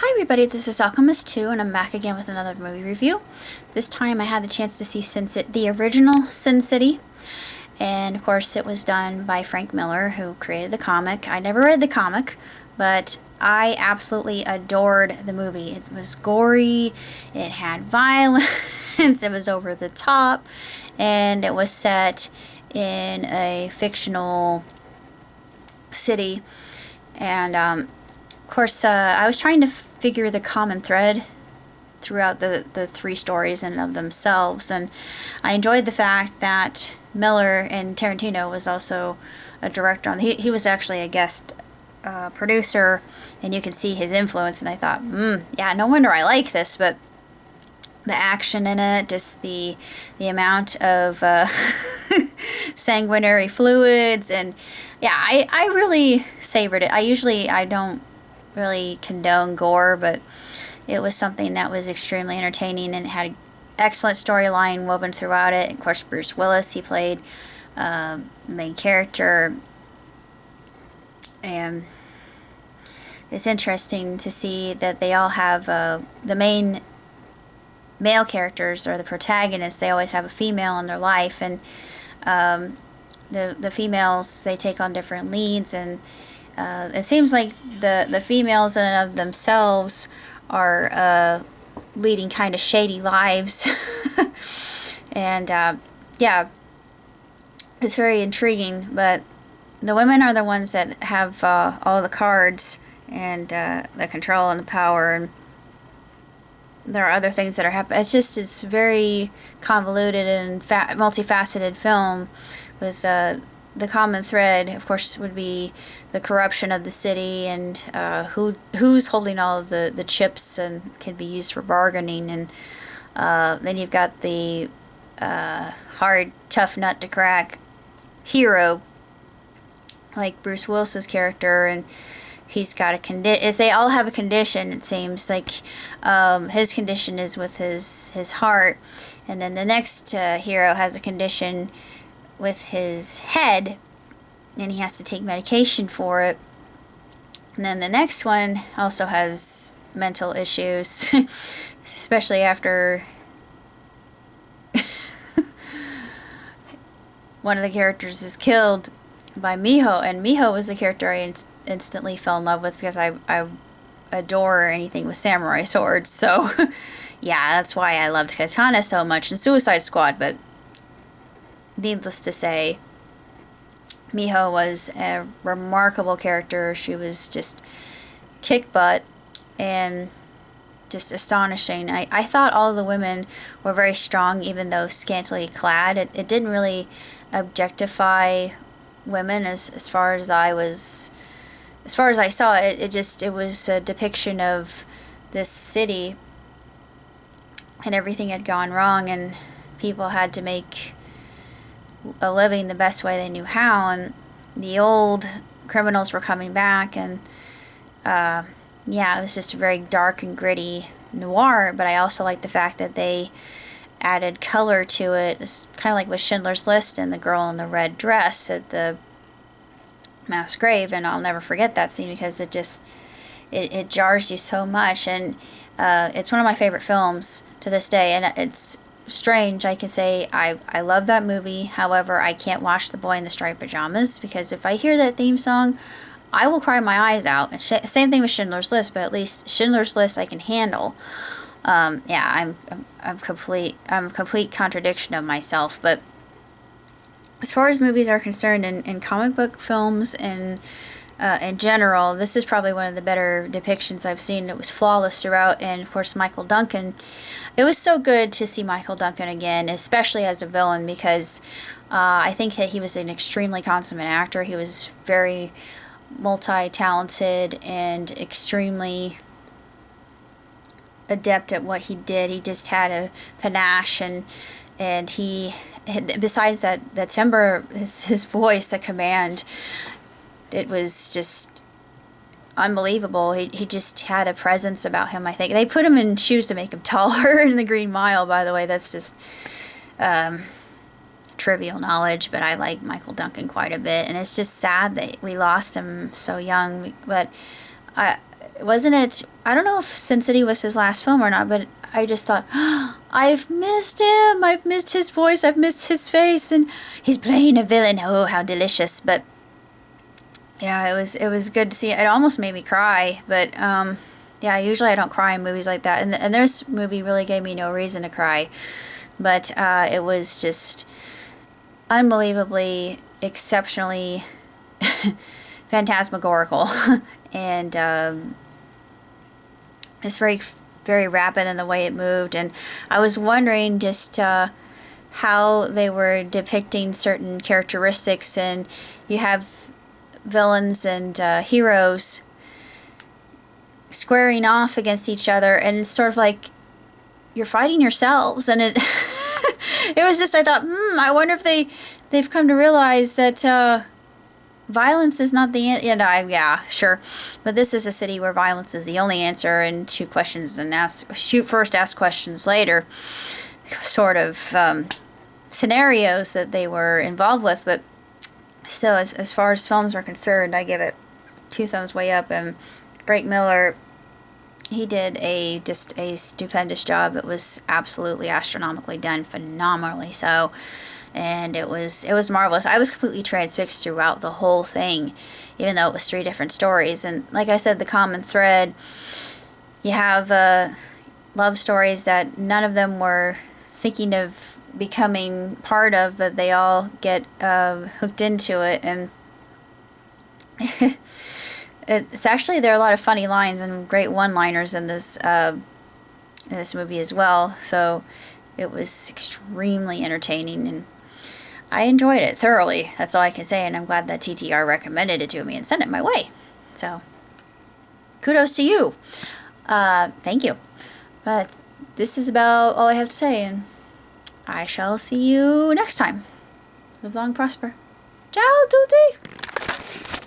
Hi everybody, this is Alchemist 2 and I'm back again with another movie review. This time I had the chance to see the original Sin City, and of course it was done by Frank Miller, who created the comic. I never read the comic, but I absolutely adored the movie. It was gory, it had violence, it was over the top, and it was set in a fictional city. And of course, I was trying to figure the common thread throughout the three stories and of themselves, and I enjoyed the fact that Miller and Tarantino was also a director on. He was actually a guest producer, and you can see his influence. And I thought, yeah, no wonder I like this. But the action in it, just the amount of sanguinary fluids, and yeah, I really savored it. I don't really condone gore, but it was something that was extremely entertaining, and it had an excellent storyline woven throughout it. And of course, Bruce Willis, he played the main character, and it's interesting to see that they all have the main male characters, or the protagonists, they always have a female in their life, and the females, they take on different leads, and it seems like the females in and of themselves are leading kind of shady lives. And yeah, it's very intriguing, but the women are the ones that have all the cards and the control and the power, and there are other things that are happening. It's very convoluted and multifaceted film, with the common thread, of course, would be the corruption of the city, and who's holding all of the chips and can be used for bargaining. And then you've got the hard, tough nut to crack hero, like Bruce Willis's character, and he's got a condition. They all have a condition, it seems like. His condition is with his heart, and then the next hero has a condition with his head, and he has to take medication for it. And then the next one also has mental issues, especially after one of the characters is killed by Miho, and Miho was the character I instantly fell in love with, because I adore anything with samurai swords. So yeah, that's why I loved Katana so much in Suicide Squad. But needless to say, Miho was a remarkable character. She was just kick butt and just astonishing. I thought all of the women were very strong, even though scantily clad. It didn't really objectify women as far as I saw it. It was a depiction of this city, and everything had gone wrong, and people had to make a living the best way they knew how, and the old criminals were coming back, and yeah, it was just a very dark and gritty noir. But I also like the fact that they added color to it. It's kind of like with Schindler's List and the girl in the red dress at the mass grave, and I'll never forget that scene, because it jars you so much. And it's one of my favorite films to this day, and it's strange, I can say I love that movie. However, I can't watch The Boy in the Striped Pajamas, because if I hear that theme song, I will cry my eyes out. And same thing with Schindler's List, but at least Schindler's List I can handle. Yeah, I'm complete contradiction of myself. But as far as movies are concerned, and comic book films, and in general, this is probably one of the better depictions I've seen. It was flawless throughout, and of course Michael Duncan. It was so good to see Michael Duncan again, especially as a villain, because I think that he was an extremely consummate actor. He was very multi-talented and extremely adept at what he did. He just had a panache, and he, besides that timbre, his voice, the command, it was just unbelievable. He just had a presence about him, I think. They put him in shoes to make him taller in the Green Mile, by the way. That's just trivial knowledge, but I like Michael Duncan quite a bit, and it's just sad that we lost him so young. But wasn't it, I don't know if Sin City was his last film or not, but I just thought, oh, I've missed him. I've missed his voice. I've missed his face. And he's playing a villain. Oh, how delicious. But yeah, it was good to see. It almost made me cry. But yeah, usually I don't cry in movies like that. And this movie really gave me no reason to cry. But it was just unbelievably, exceptionally phantasmagorical. And it's very, very rapid in the way it moved. And I was wondering just how they were depicting certain characteristics. And you have villains and heroes squaring off against each other, and it's sort of like you're fighting yourselves. And it it was just, I thought, I wonder if they've come to realize that violence is not the answer. Yeah, sure, but this is a city where violence is the only answer, and shoot questions and shoot first, ask questions later sort of scenarios that they were involved with. But still, as far as films are concerned, I give it 2 thumbs way up. And Brake Miller, he did just a stupendous job. It was absolutely astronomically done, phenomenally so, and it was marvelous. I was completely transfixed throughout the whole thing, even though it was 3 different stories. And like I said, the common thread, you have love stories that none of them were thinking of becoming part of, but they all get hooked into it. And it's actually, there are a lot of funny lines and great one-liners in this movie as well. So it was extremely entertaining, and I enjoyed it thoroughly. That's all I can say, and I'm glad that TTR recommended it to me and sent it my way. So kudos to you. Thank you. But this is about all I have to say, and I shall see you next time. Live long, prosper. Ciao tutti!